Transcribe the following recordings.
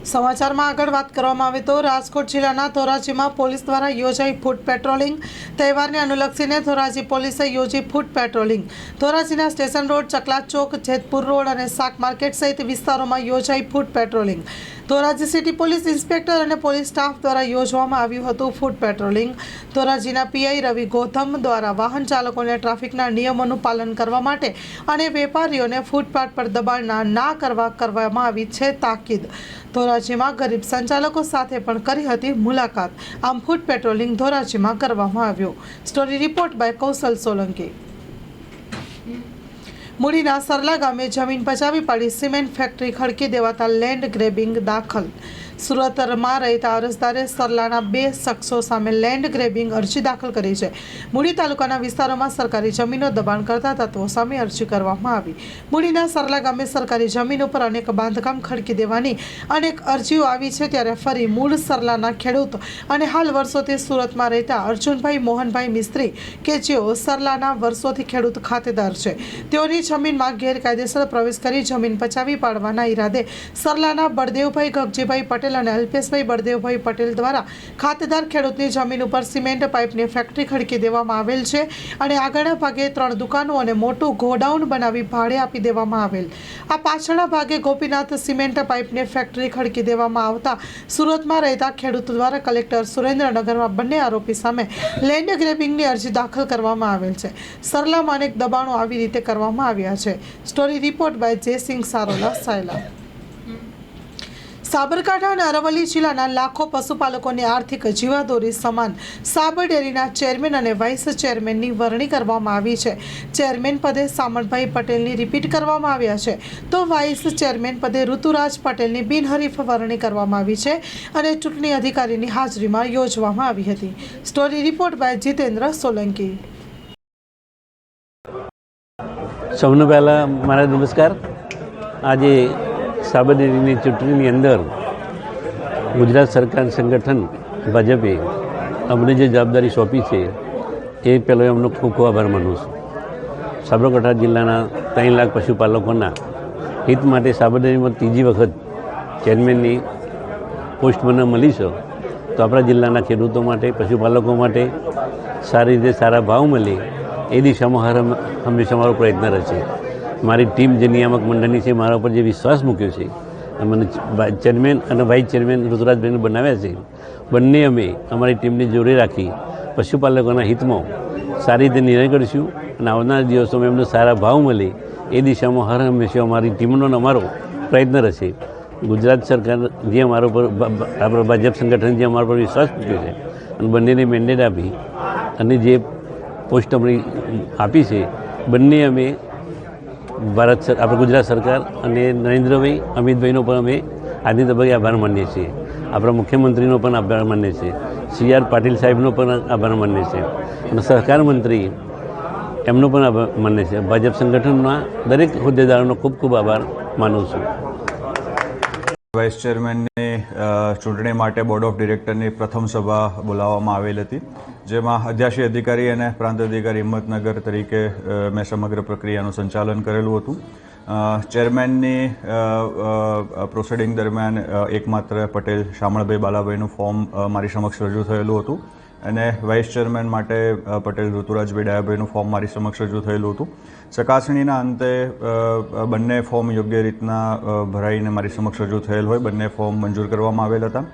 સમાચારમાં આગળ વાત કરવામાં આવે તો રાજકોટ જિલ્લાના ધોરાજીમાં પોલીસ દ્વારા યોજાઈ ફૂડ પેટ્રોલિંગ. તહેવારને અનુલક્ષીને ધોરાજી પોલીસે યોજી ફૂડ પેટ્રોલિંગ. ધોરાજીના સ્ટેશન રોડ, ચકલા ચોક, જેતપુર રોડ અને શાક માર્કેટ સહિત વિસ્તારોમાં યોજાઈ food patrolling. Dhoraji city police inspector અને પોલીસ સ્ટાફ દ્વારા યોજવામાં આવ્યું હતું ફૂડ પેટ્રોલિંગ. ધોરાજીના પીઆઈ રવિ ગૌતમ દ્વારા વાહન ચાલકોને ટ્રાફિકના નિયમોનું પાલન કરવા માટે અને વેપારીઓને ફૂટપાથ પર દબાણ ના કરવામાં આવી છે તાકીદ. ધોરાજીમાં ગરીબ સંચાલકો સાથે પણ કરી હતી મુલાકાત. આમ ફૂડ પેટ્રોલિંગ ધોરાજીમાં કરવામાં આવ્યું. સ્ટોરી રિપોર્ટ બાય કૌશલ સોલંકી. મૂડીના સરલા ગામે જમીન પચાવી પાડી સિમેન્ટ ફેક્ટરી ખડકી દેવાતા લેન્ડ ગ્રેબિંગ દાખલ. સુરતમાં રહેતા અરજદારે સરલાના 2 શખ્સો સામે લેન્ડ ગ્રેબિંગ અરજી દાખલ કરી છે. મૂડી તાલુકાના વિસ્તારોમાં સરકારી જમીનો દબાણ કરતા તત્વો સામે અરજી કરવામાં આવી. મૂડીના સરલા ગામે સરકારી જમીન ઉપર અનેક બાંધકામ ખડકી દેવાની અનેક અરજીઓ આવી છે. ત્યારે ફરી મૂળ સરલાના ખેડૂત અને હાલ વર્ષોથી સુરતમાં રહેતા અર્જુનભાઈ મોહનભાઈ મિસ્ત્રી કે જેઓ સરલાના વર્ષોથી ખેડૂત ખાતેદાર છે, તેઓની જમીનમાં ગેરકાયદેસર પ્રવેશ કરી જમીન પચાવી પાડવાના ઈરાદે સરલાના બળદેવભાઈ ગગજીભાઈ પટેલ અને અલ્પેશભાઈ બળદેવભાઈ પટેલ દ્વારા ખાતેદાર ખેડૂતની જમીન ઉપર સિમેન્ટ પાઇપની ફેક્ટરી ખડકી દેવામાં આવેલ છે અને આગળના ભાગે 3 દુકાનો અને મોટું ગોડાઉન બનાવી ભાડે આપી દેવામાં આવેલ. આ પાછળના ભાગે ગોપીનાથ સિમેન્ટ પાઇપની ફેક્ટરી ખડકી દેવામાં આવતા સુરતમાં રહેતા ખેડૂત દ્વારા કલેક્ટર સુરેન્દ્રનગરમાં બંને આરોપી સામે લેન્ડ ગ્રેબિંગની અરજી દાખલ કરવામાં આવેલ છે. સરલામાં અનેક દબાણો આવી રીતે કરવામાં આવ્યા છે. Story report by Jaysinh Sarola Sayla. Sabarkantha અને અરવલ્લી જિલ્લાના લાખો પશુપાલકોની આર્થિક જીવાદોરી સમાન સાબર ડેરીના ચેરમેન અને વાઇસ ચેરમેનની વરણી કરવામાં આવી છે. ચેરમેન પદે સામળભાઈ પટેલની રિપીટ કરવામાં આવ્યા છે, તો વાઇસ ચેરમેન પદે ઋતુરાજ પટેલની બિનહરીફ વરણી કરવામાં આવી છે અને ચૂંટણી અધિકારીની હાજરીમાં યોજવામાં આવી હતી. Story report by Jitendra Solanki. સૌને પહેલાં મારા નમસ્કાર. આજે સાબર ડેરીની ચૂંટણીની અંદર ગુજરાત સરકાર સંગઠન ભાજપે અમને જે જવાબદારી સોંપી છે એ પહેલો એમનો ખૂબ ખૂબ આભાર માનું છું. સાબરકાંઠા જિલ્લાના 3 લાખ પશુપાલકોના હિત માટે સાબર ડેરીમાં 3જી વખત ચેરમેનની પોસ્ટ મને મળી છે, તો આપણા જિલ્લાના ખેડૂતો માટે, પશુપાલકો માટે સારી રીતે સારા ભાવ મળે એ દિશામાં હંમેશા મારો પ્રયત્ન રહેશે. મારી ટીમ જે નિયામક મંડળની છે, મારા ઉપર જે વિશ્વાસ મૂક્યો છે, મને ચેરમેન અને વાઇસ ચેરમેન ઋતુરાજભાઈને બનાવ્યા છે, બંને અમે અમારી ટીમને જોડે રાખી પશુપાલકોના હિતમાં સારી રીતે નિર્ણય કરીશું અને આવનારા દિવસોમાં એમને સારા ભાવ મળે એ દિશામાં હર હંમેશા અમારી ટીમનો અમારો પ્રયત્ન રહેશે. ગુજરાત સરકાર જે અમારા પર, આપણા ભાજપ સંગઠન જે અમારા પર વિશ્વાસ મૂક્યો છે અને બંનેને મેન્ડેટ આપી અને જે પોસ્ટ અમને આપી છે, બંને અમે આપણા ગુજરાત સરકાર અને નરેન્દ્રભાઈ, અમિતભાઈનો પણ અમે આજની તબક્કે આભાર માનીએ છીએ. આપણા મુખ્યમંત્રીનો પણ આભાર માનીએ છીએ. CR પાટીલ સાહેબનો પણ આભાર માનીએ છીએ અને સહકાર મંત્રી એમનો પણ આભાર માનીએ છીએ. ભાજપ સંગઠનના દરેક હોદ્દેદારોનો ખૂબ ખૂબ આભાર માનું છું. વાઇસ ચેરમેનની ચૂંટણી માટે બોર્ડ ઓફ ડિરેક્ટરની પ્રથમ સભા બોલાવવામાં આવેલ હતી, જેમાં અધ્યાશી અધિકારી અને પ્રાંત અધિકારી હિંમતનગર તરીકે મેં સમગ્ર પ્રક્રિયાનું સંચાલન કરેલું હતું. ચેરમેનની પ્રોસિડિંગ દરમિયાન એકમાત્ર પટેલ શામળભાઈ બાલાભાઈનું ફોર્મ મારી સમક્ષ રજૂ થયેલું હતું અને વાઇસ ચેરમેન માટે પટેલ ઋતુરાજભાઈ ડાયાભાઈનું ફોર્મ મારી સમક્ષ રજૂ થયેલું હતું. ચકાસણીના અંતે બંને ફોર્મ યોગ્ય રીતના ભરાઈને મારી સમક્ષ રજૂ થયેલ હોય બંને ફોર્મ મંજૂર કરવામાં આવેલ હતા.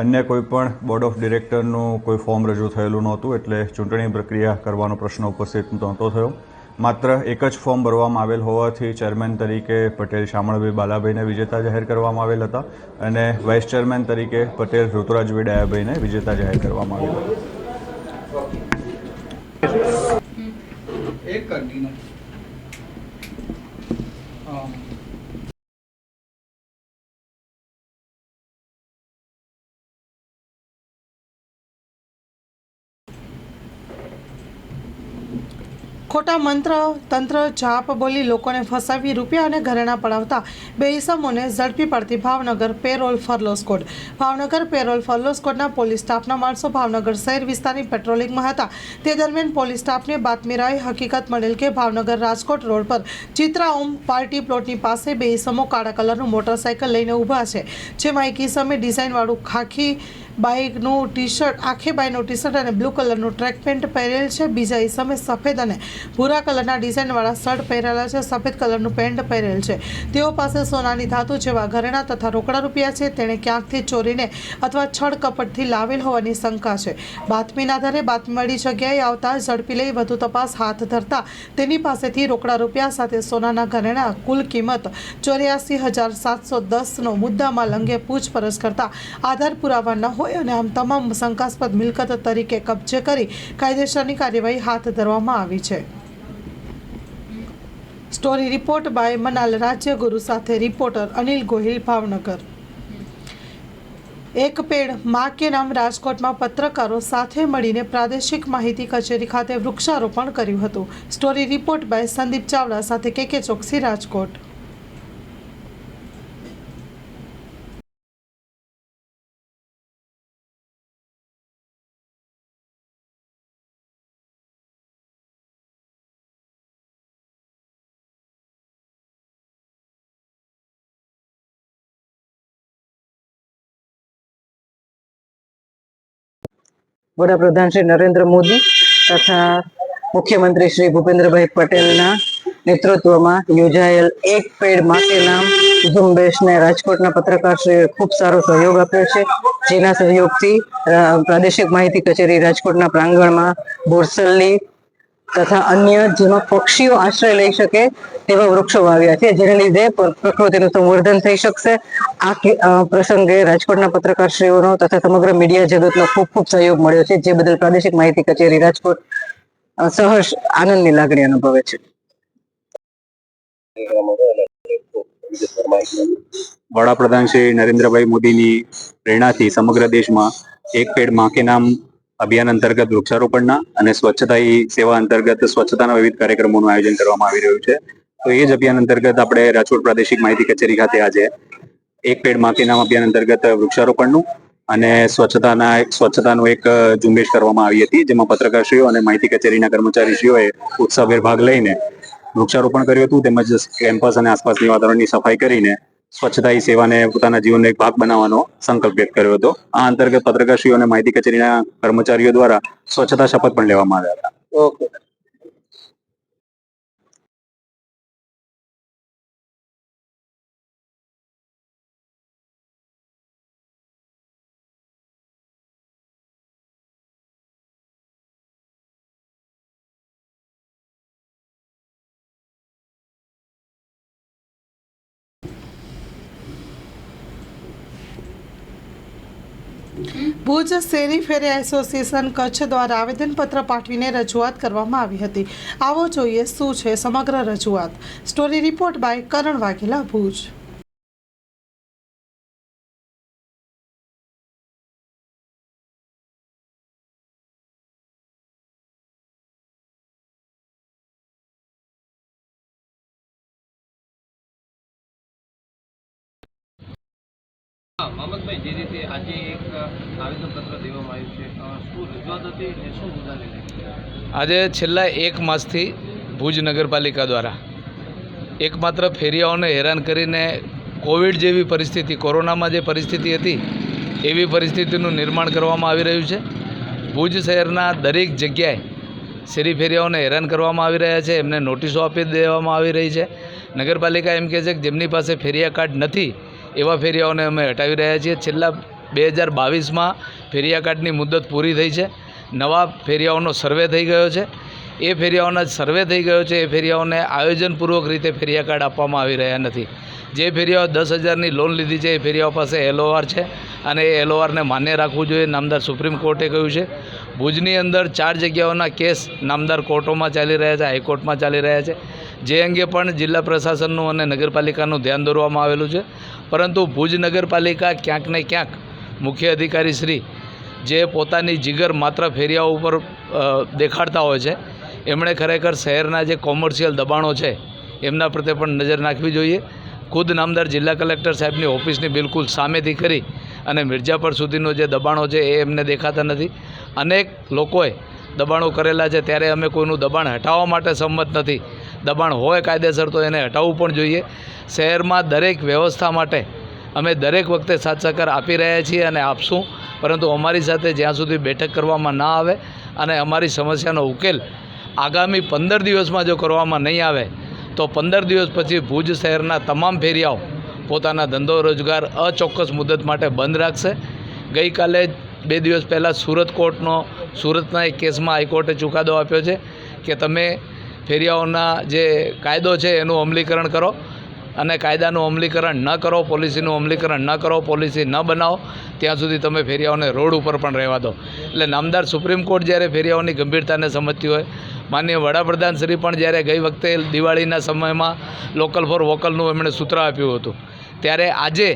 અન્ય કોઈ પણ બોર્ડ ઓફ ડિરેક્ટરનું કોઈ ફોર્મ રજૂ થયેલું નહોતું, એટલે ચૂંટણી પ્રક્રિયા કરવાનો પ્રશ્ન ઉપસ્થિત નહોતો થયો. માત્ર એક જ ફોર્મ ભરવામાં આવેલ હોવાથી ચેરમેન તરીકે પટેલ શામળભાઈ બાલાભાઈને વિજેતા જાહેર કરવામાં આવેલ હતા અને વાઇસ ચેરમેન તરીકે પટેલ ઋતુરાજભાઈ ડાયાભાઈને વિજેતા જાહેર કરવામાં આવેલ હતા. ખોટા મંત્ર તંત્ર જાપ બોલી લોકોને ફસાવી રૂપિયા અને ઘરેણાં પડાવતા 2 ઇસમોને ઝડપી પાડતી Bhavnagar parole furlough squad. Bhavnagar parole furlough સ્કોડના પોલીસ સ્ટાફના માણસો ભાવનગર શહેર વિસ્તારની પેટ્રોલિંગમાં હતા. તે દરમિયાન પોલીસ સ્ટાફને બાતમીરાએ હકીકત મળેલ કે ભાવનગર રાજકોટ રોડ પર ચિત્રા ઓમ પાર્ટી પ્લોટની પાસે 2 ઇસમો કાળા કલરનું મોટરસાઇકલ લઈને ઊભા છે, જેમાં એક ઇસમે ડિઝાઇનવાળું આખી બાઈનું ટી-શર્ટ અને બ્લુ કલરનું ટ્રેક પેન્ટ પહેરેલ છે. બીજા ઇસમે સફેદ અને ભૂરા કલરના ડિઝાઇનવાળા શર્ટ પહેરેલા છે, સફેદ કલરનું પેન્ટ પહેરેલ છે. તેઓ પાસે સોનાની ધાતુ જેવા ઘરેણાં તથા રોકડા રૂપિયા છે. તેણે ક્યાંકથી ચોરીને અથવા છળ કપટથી લાવેલ હોવાની શંકા છે. બાતમીના આધારે બાતમી મળી જગ્યાએ આવતા ઝડપી લઈ વધુ તપાસ હાથ ધરતા તેની પાસેથી રોકડા રૂપિયા સાથે સોનાના ઘરેણાં કુલ કિંમત 84,710નો મુદ્દામાલ અંગે પૂછપરછ કરતા આધાર પુરાવા ન હોય અને આમ તમામ શંકાસ્પદ મિલકત તરીકે કબજે કરી કાયદેસરની કાર્યવાહી હાથ ધરવામાં આવી છે. Story report by Manal Rajyaguru સાથે રિપોર્ટર અનિલ ગોહિલ, ભાવનગર. એક પેડ માં કે નામ રાજકોટમાં પત્રકારો સાથે મળીને પ્રાદેશિક માહિતી કચેરી ખાતે વૃક્ષારોપણ કર્યું હતું. Story report by Sandeep Chavda સાથે કે ચોકસી, રાજકોટ. વડાપ્રધાન શ્રી નરેન્દ્ર મોદી તથા મુખ્યમંત્રી શ્રી ભૂપેન્દ્રભાઈ પટેલના નેતૃત્વમાં યોજાયેલ એક પેડ માં કે નામ ઝુંબેશને રાજકોટના પત્રકારશ્રીએ ખૂબ સારો સહયોગ આપ્યો છે, જેના સહયોગથી પ્રાદેશિક માહિતી કચેરી રાજકોટના પ્રાંગણમાં બોરસલની તથા અન્ય જેમાં પક્ષીઓ આશ્રય લઈ શકે તેવા વૃક્ષો વાવ્યા છે, જેને લીધે પ્રકૃતિનું સંવર્ધન થઈ શકશે. આ પ્રસંગે રાજકોટના પત્રકારશ્રીઓનો તથા સમગ્ર મીડિયા જગતનો ખૂબ ખૂબ સહયોગ મળ્યો છે, જે બદલ પ્રાદેશિક માહિતી કચેરી રાજકોટ સહર્ષ આનંદની લાગણી અનુભવે છે. વડાપ્રધાન શ્રી નરેન્દ્રભાઈ મોદીની પ્રેરણાથી સમગ્ર દેશમાં એક પેડ માં કે નામ અભિયાન અંતર્ગત વૃક્ષારોપણના અને સ્વચ્છતા હી સેવા અંતર્ગત સ્વચ્છતાના વિવિધ કાર્યક્રમોનું આયોજન કરવામાં આવી રહ્યું છે. તો એ જ અભિયાન અંતર્ગત આપણે રાજકોટ પ્રાદેશિક માહિતી કચેરી ખાતે આજે એક પેડ માં કે નામ અભિયાન અંતર્ગત વૃક્ષારોપણનું અને સ્વચ્છતાનું એક ઝુંબેશ કરવામાં આવી હતી, જેમાં પત્રકારશ્રીઓ અને માહિતી કચેરીના કર્મચારીશ્રીઓએ ઉત્સાહભેર ભાગ લઈને વૃક્ષારોપણ કર્યું હતું, તેમજ કેમ્પસ અને આસપાસની વાતાવરણની સફાઈ કરીને સ્વચ્છતા હી સેવાને પોતાના જીવનનો એક ભાગ બનાવવાનો સંકલ્પ વ્યક્ત કર્યો હતો. આ અંતર્ગત પત્રકારશ્રીઓ અને માહિતી કચેરીના કર્મચારીઓ દ્વારા સ્વચ્છતા શપથ પણ લેવામાં આવ્યા હતા. ભુજ શેરી ફેરિયા એસોસિએશન કચ્છ દ્વારા આવેદનપત્ર પાઠવીને રજૂઆત કરવામાં આવી હતી. આવો જોઈએ શું છે સમગ્ર રજૂઆત. સ્ટોરી રિપોર્ટ બાય કરણ વાઘેલા, ભુજ. મામદભાઈ, જે રીતે આજે એક આવેદનપત્ર દેવામાં આવ્યું છે, શું રજૂઆત હતી અને શું મુદ્દા લઈને? આજે છેલ્લા 1 માસથી ભુજ નગરપાલિકા દ્વારા એકમાત્ર ફેરિયાઓને હેરાન કરીને કોવિડ જેવી પરિસ્થિતિ, કોરોનામાં જે પરિસ્થિતિ હતી એવી પરિસ્થિતિનું નિર્માણ કરવામાં આવી રહ્યું છે. ભુજ શહેરના દરેક જગ્યાએ શેરી ફેરિયાઓને હેરાન કરવામાં આવી રહ્યા છે, એમને નોટિસો આપી દેવામાં આવી રહી છે. નગરપાલિકા એમ કહે છે કે જેમની પાસે ફેરિયા કાર્ડ નથી એવા ફેરિયાઓને અમે હટાવી રહ્યા છીએ. છેલ્લા 2022માં ફેરિયા કાર્ડની મુદત પૂરી થઈ છે. નવા ફેરિયાઓનો સર્વે થઈ ગયો છે. એ ફેરિયાઓના સર્વે થઈ ગયો છે એ ફેરિયાઓને આયોજનપૂર્વક રીતે ફેરિયા કાર્ડ આપવામાં આવી રહ્યા નથી. જે ફેરિયાઓ 10,000ની લોન લીધી છે એ ફેરિયાઓ પાસે LOR છે અને એ LORને માન્ય રાખવું જોઈએ, નામદાર સુપ્રીમ કોર્ટે કહ્યું છે. ભુજની અંદર 4 જગ્યાઓના કેસ નામદાર કોર્ટોમાં ચાલી રહ્યા છે, હાઈકોર્ટમાં ચાલી રહ્યા છે, જે અંગે પણ જિલ્લા પ્રશાસનનું અને નગરપાલિકાનું ધ્યાન દોરવામાં આવેલું છે. પરંતુ ભુજ નગરપાલિકા ક્યાંક ને ક્યાંક મુખ્ય અધિકારી શ્રી જે પોતાની જીગર માત્ર ફેરિયાઓ ઉપર દેખાડતા હોય છે એમણે ખરેખર શહેરના જે કોમર્શિયલ દબાણો છે એમના પ્રત્યે પણ નજર નાખવી જોઈએ. ખુદ નામદાર જિલ્લા કલેક્ટર સાહેબની ઓફિસની બિલકુલ સામેથી કરી અને મિર્જાપર સુધીનો જે દબાણો છે એ એમને દેખાતા નથી. અનેક લોકોએ દબાણો કરેલા છે, ત્યારે અમે કોઈનું દબાણ હટાવવા માટે સંમત નથી. દબાણ હોય કાયદેસર તો એને હટાવવું પણ જોઈએ. શહેરમાં દરેક વ્યવસ્થા માટે અમે દરેક વખતે સાથ સહકાર આપી રહ્યા છીએ અને આપશું, પરંતુ અમારી સાથે જ્યાં સુધી બેઠક કરવામાં ના આવે અને અમારી સમસ્યાનો ઉકેલ આગામી 15 દિવસમાં જો કરવામાં નહીં આવે તો 15 દિવસ પછી ભુજ શહેરના તમામ ફેરિયાઓ પોતાના ધંધો રોજગાર અચોક્કસ મુદત માટે બંધ રાખશે. ગઈકાલે 2 દિવસ પહેલાં સુરતના એક કેસમાં હાઈકોર્ટે ચુકાદો આપ્યો છે કે તમે ફેરિયાઓના જે કાયદો છે એનું અમલીકરણ કરો, અને કાયદાનું અમલીકરણ ન કરો, પોલિસીનું અમલીકરણ ન કરો, પોલિસી ન બનાવો ત્યાં સુધી તમે ફેરિયાઓને રોડ ઉપર પણ રહેવા દો. એટલે નામદાર સુપ્રીમ કોર્ટ જ્યારે ફેરિયાઓની ગંભીરતાને સમજતી હોય, માનનીય વડાપ્રધાન શ્રી પણ જ્યારે ગઈ વખતે દિવાળીના સમયમાં લોકલ ફોર વોકલનું એમણે સૂત્ર આપ્યું હતું, ત્યારે આજે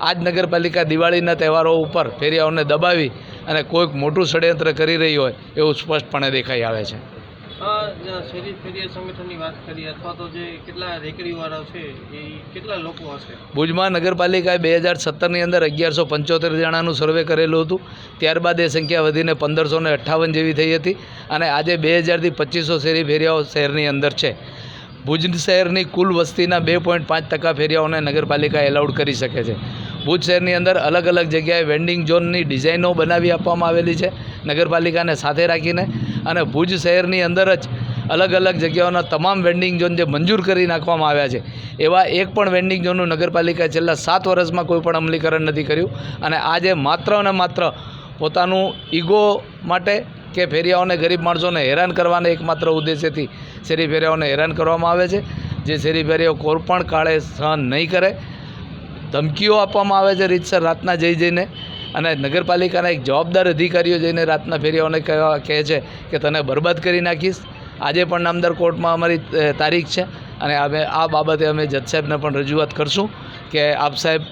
આજ નગરપાલિકા દિવાળીના તહેવારો ઉપર ફેરિયાઓને દબાવી અને કોઈક મોટું ષડયંત્ર કરી રહી હોય એવું સ્પષ્ટપણે દેખાઈ આવે છે. શેરી ફેરિયા સંગઠનની વાત કરીએ અથવા તો જે કેટલા રેકડીવાળાઓ છે એ કેટલા લોકો હશે? ભુજમાં નગરપાલિકાએ 2017ની અંદર 1175 જણાનું સર્વે કરેલું હતું. ત્યારબાદ એ સંખ્યા વધીને 1558 જેવી થઈ હતી અને આજે 2000થી 2500 શેરી ફેરિયાઓ શહેરની અંદર છે. ભુજ શહેરની કુલ વસ્તીના 2.5% ફેરિયાઓને નગરપાલિકા એલાઉડ કરી શકે છે. ભુજ શહેરની અંદર અલગ અલગ જગ્યાએ વેન્ડિંગ ઝોનની ડિઝાઇનો બનાવી આપવામાં આવેલી છે નગરપાલિકાને સાથે રાખીને, અને ભુજ શહેરની અંદર જ અલગ અલગ જગ્યાઓના તમામ વેન્ડિંગ ઝોન જે મંજૂર કરી નાખવામાં આવ્યા છે એવા એક પણ વેન્ડિંગ ઝોનનું નગરપાલિકાએ છેલ્લા 7 વર્ષમાં કોઈ પણ અમલીકરણ નથી કર્યું. અને આજે માત્ર અને માત્ર પોતાનું ઈગો માટે કે ફેરિયાઓને, ગરીબ માણસોને હેરાન કરવાના એકમાત્ર ઉદ્દેશ્યથી શેરી ફેરિયાઓને હેરાન કરવામાં આવે છે, જે શેરી ફેરિયાઓ કોઈ પણ કાળે સહન નહીં કરે. ધમકીઓ આપવામાં આવે છે રીતસર રાતના જઈને, અને નગરપાલિકાના એક જવાબદાર અધિકારીઓ જઈને રાતના ફેરિયાઓને કહે છે કે તને બરબાદ કરી નાખીશ. આજે પણ નામદાર કોર્ટમાં અમારી તારીખ છે અને આ બાબતે અમે જજ સાહેબને પણ રજૂઆત કરશું કે આપ સાહેબ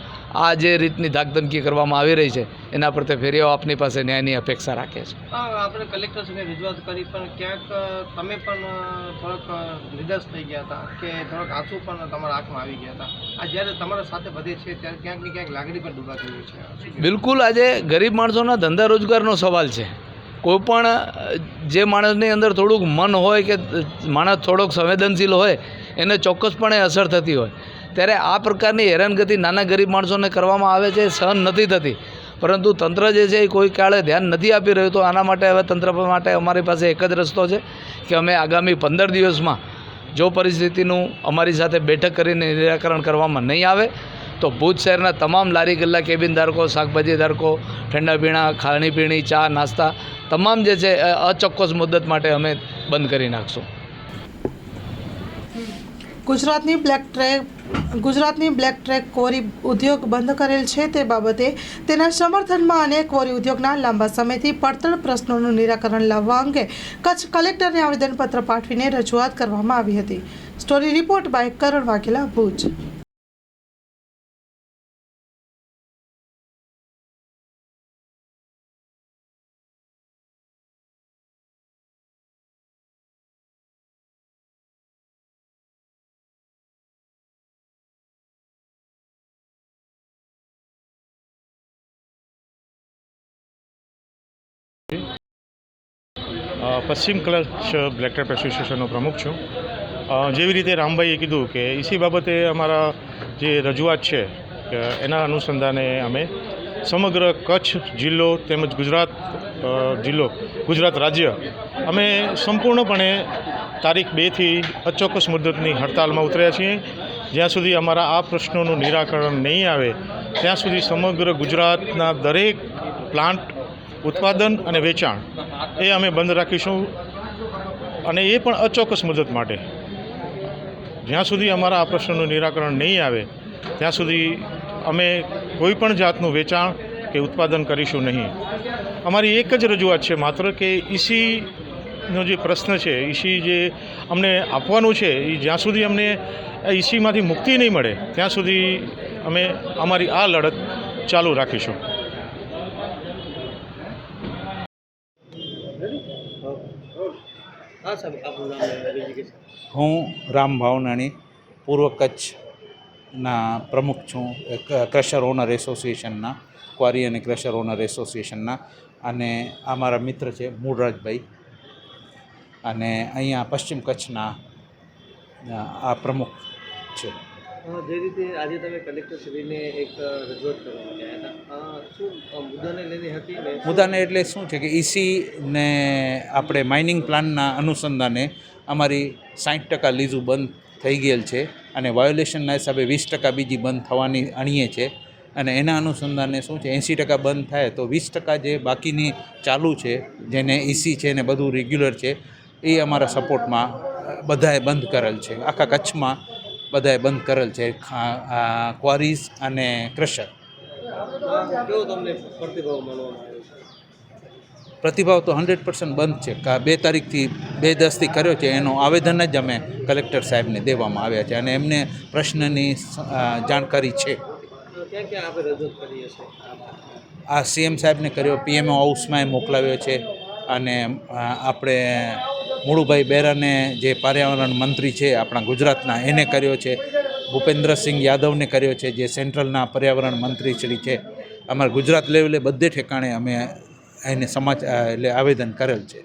આ જે રીતની ધાકધમકી કરવામાં આવી રહી છે એના પ્રત્યે ફેરિયાઓ આપની પાસે ન્યાયની અપેક્ષા રાખે છે. આપણે કલેક્ટર સાથે રજૂઆત કરી પણ ક્યાંક તમે પણ થોડોક નિરાશ થઈ ગયા હતા કે થોડોક આંસુ પણ તમારા આંખમાં આવી ગયા હતા. આ જ્યારે તમારા સાથે વધે છે ત્યારે ક્યાંક ને ક્યાંક લાગણી પણ ડૂબાતી હોય છે. બિલકુલ, આજે ગરીબ માણસોના ધંધા રોજગારનો સવાલ છે. કોઈપણ જે માણસની અંદર થોડુંક મન હોય કે માણસ થોડોક સંવેદનશીલ હોય એને ચોક્કસપણે અસર થતી હોય, ત્યારે આ પ્રકારની હેરાનગતિ નાના ગરીબ માણસોને કરવામાં આવે છે, સહન નથી થતી. પરંતુ તંત્ર જે છે એ કોઈ કાળે ધ્યાન નથી આપી રહ્યું. તો આના માટે હવે તંત્ર માટે અમારી પાસે એક જ રસ્તો છે કે અમે આગામી 15 દિવસમાં જો પરિસ્થિતિનું અમારી સાથે બેઠક કરીને નિરાકરણ કરવામાં નહીં આવે તો ભુજ શહેરના તમામ લારી ગલ્લા, કેબિન ધારકો, શાકભાજી ધારકો, ઠંડા પીણા, ખાણીપીણી, ચા, નાસ્તા તમામ જે છે અચોક્કસ મુદ્દત માટે અમે બંધ કરી નાખશું. ગુજરાતની બ્લેક ટ્રેક કોરી ઉદ્યોગ બંધ કરેલ છે તે બાબતે તેના સમર્થનમાં અને કોરી ઉદ્યોગના લાંબા સમયથી પડતર પ્રશ્નોનું નિરાકરણ લાવવા અંગે કચ્છ કલેક્ટરને આવેદનપત્ર પાઠવીને રજૂઆત કરવામાં આવી હતી. સ્ટોરી રિપોર્ટ બાય કરણ વાઘેલા, ભુજ. પશ્ચિમ કચ્છ બ્લેક ટ્રેપ એસોસિએશનનો પ્રમુખ છું. જેવી રીતે રામભાઈએ કીધું કે ઇસી બાબતે અમારા જે રજૂઆત છે એના અનુસંધાને અમે સમગ્ર કચ્છ જિલ્લો તેમજ ગુજરાત રાજ્ય અમે સંપૂર્ણપણે તારીખ 2થી અચોક્કસ મુદ્દતની હડતાલમાં ઉતર્યા છીએ. જ્યાં સુધી અમારા આ પ્રશ્નોનું નિરાકરણ નહીં આવે ત્યાં સુધી સમગ્ર ગુજરાતના દરેક પ્લાન્ટ, ઉત્પાદન અને વેચાણ એ અમે બંધ રાખીશું, અને એ પણ અચોક્કસ મુદત માટે. જ્યાં સુધી અમારા આ પ્રશ્નનું નિરાકરણ નહીં આવે ત્યાં સુધી અમે કોઈ પણ જાતનું વેચાણ કે ઉત્પાદન કરીશું નહીં. અમારી એક જ રજૂઆત છે માત્ર કે ઈસીનો જે પ્રશ્ન છે, ઈસી જે અમને આપવાનું છે એ જ્યાં સુધી અમને ઈસીમાંથી મુક્તિ નહીં મળે ત્યાં સુધી અમે અમારી આ લડત ચાલુ રાખીશું. સાહેબ આપનું નામ એજ્યુકેશન? હું રામ ભાવનાણી પૂર્વ કચ્છના પ્રમુખ છું ક્રશર ઓનર એસોસિએશનના, ક્વારી અને ક્રશર ઓનર એસોસિએશનના, અને આ મારા મિત્ર છે મૂળરાજભાઈ, અને અહીંયા પશ્ચિમ કચ્છના આ પ્રમુખ છે. જે રીતે આજે તમે કલેક્ટરશ્રીને એક રજૂઆત કરવા ગયા હતા, શું મુદ્દાને લઈને હતી? મુદ્દાને એટલે શું છે કે ઈસીને આપણે માઇનિંગ પ્લાનના અનુસંધાને અમારી 60% લીઝું બંધ થઈ ગયેલ છે, અને વાયોલેશનના હિસાબે 20% બીજી બંધ થવાની અણીએ છે, અને એના અનુસંધાને શું છે 80% બંધ થાય તો 20% જે બાકીની ચાલુ છે, જેને ઈસી છે ને બધું રેગ્યુલર છે, એ અમારા સપોર્ટમાં બધાએ બંધ કરેલ છે. આખા કચ્છમાં બધાએ બંધ કરેલ છે, ક્વારીઝ અને ક્રશર. કેવો તમને પ્રતિભાવ માનવામાં આવ્યો છે? પ્રતિભાવ તો 100% બંધ છે. 2 તારીખથી 2/10થી કર્યો છે, એનું આવેદન જ અમે કલેક્ટર સાહેબને દેવામાં આવ્યા છે, અને એમને પ્રશ્નની જાણકારી છે. ક્યાં ક્યાં આપણે રજૂઆત કરીએ છીએ? આ સીએમ સાહેબને કર્યો, પીએમઓ હાઉસમાં મોકલાવ્યો છે, અને આપણે મુળુભાઈ બેરાને જે પર્યાવરણ મંત્રી છે આપણા ગુજરાતના, એને કર્યો છે. ભૂપેન્દ્રસિંહ યાદવને કર્યો છે, જે સેન્ટ્રલના પર્યાવરણ મંત્રી શ્રી છે. અમારા ગુજરાત લેવલે બધે ઠેકાણે અમે એને એટલે આવેદન કરેલ છે.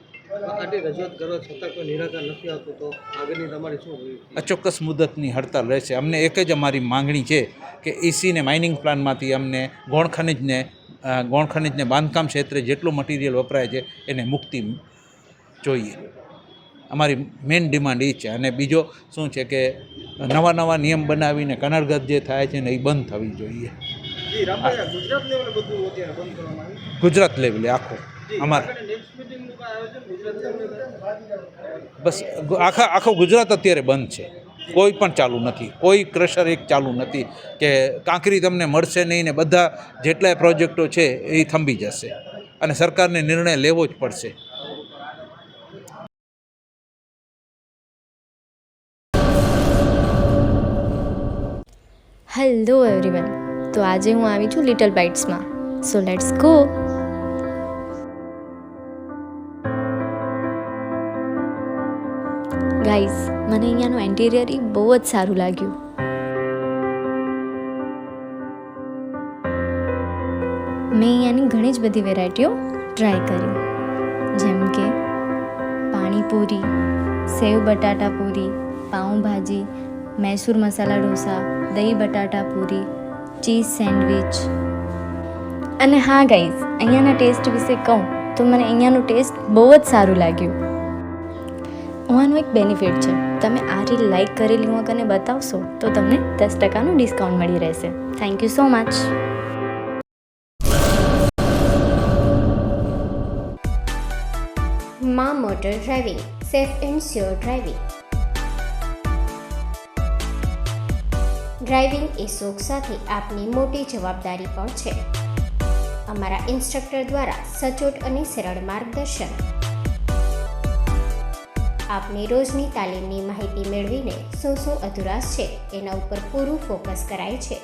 આટલી રજૂઆત કરવા છતાં કોઈ નિરાકરણ નથી આવતું, તો આગળની તમારી શું હોય? અચોક્કસ મુદતની હડતાલ રહેશે. અમને એક જ અમારી માંગણી છે કે ઈસીને માઇનિંગ પ્લાનમાંથી અમને ગૌણ ખનિજને બાંધકામ ક્ષેત્રે જેટલું મટીરિયલ વપરાય છે એને મુક્તિ જોઈએ. અમારી મેઇન ડિમાન્ડ એ છે. અને બીજો શું છે કે નવા નિયમ બનાવીને કનડગત જે થાય છે ને એ બંધ થવી જોઈએ. ગુજરાત લેવલે આખું અમારે બસ આખો ગુજરાત અત્યારે બંધ છે, કોઈ પણ ચાલુ નથી, કોઈ ક્રશર એક ચાલુ નથી, કે કાંકરી તમને મળશે નહીં, ને બધા જેટલાય પ્રોજેક્ટો છે એ થંભી જશે, અને સરકારને નિર્ણય લેવો જ પડશે. હેલો એવરીવન, તો આજે હું આવી છું લિટલ બાઇટ્સમાં, સો લેટ્સ ગો. ગાઈઝ, મને અહીંયાનું એન્ટિરિયર બહુ જ સારું લાગ્યું. મેં અહીંયાની ઘણી જ બધી વેરાયટીઓ ટ્રાય કરી, જેમ કે પાણીપુરી, સેવ બટાટા પૂરી, પાઉંભાજી, મૈસૂર મસાલા ઢોસા, દહીં બટાટા પૂરી, ચીઝ સેન્ડવિચ. અને હા ગાઈઝ, અહીંયાના ટેસ્ટ વિશે કહું તો મને અહીંયાનું ટેસ્ટ બહુ જ સારું લાગ્યું. આનું એક બેનિફિટ છે, તમે આ રીલ લાઈક કરેલી હું કને બતાવશો તો તમને 10% ડિસ્કાઉન્ટ મળી રહેશે. Thank you so much. માં motor driving, safe and sure driving. Driving એ શોખ સાથે આપની મોટી જવાબદારી પણ છે. અમારા ઇન્સ્ટ્રક્ટર દ્વારા સચોટ અને સરળ માર્ગદર્શન. આપની રોજની તાલીમની માહિતી મેળવીને શું અધુરાશ છે એના ઉપર પૂરું ફોકસ કરાય છે.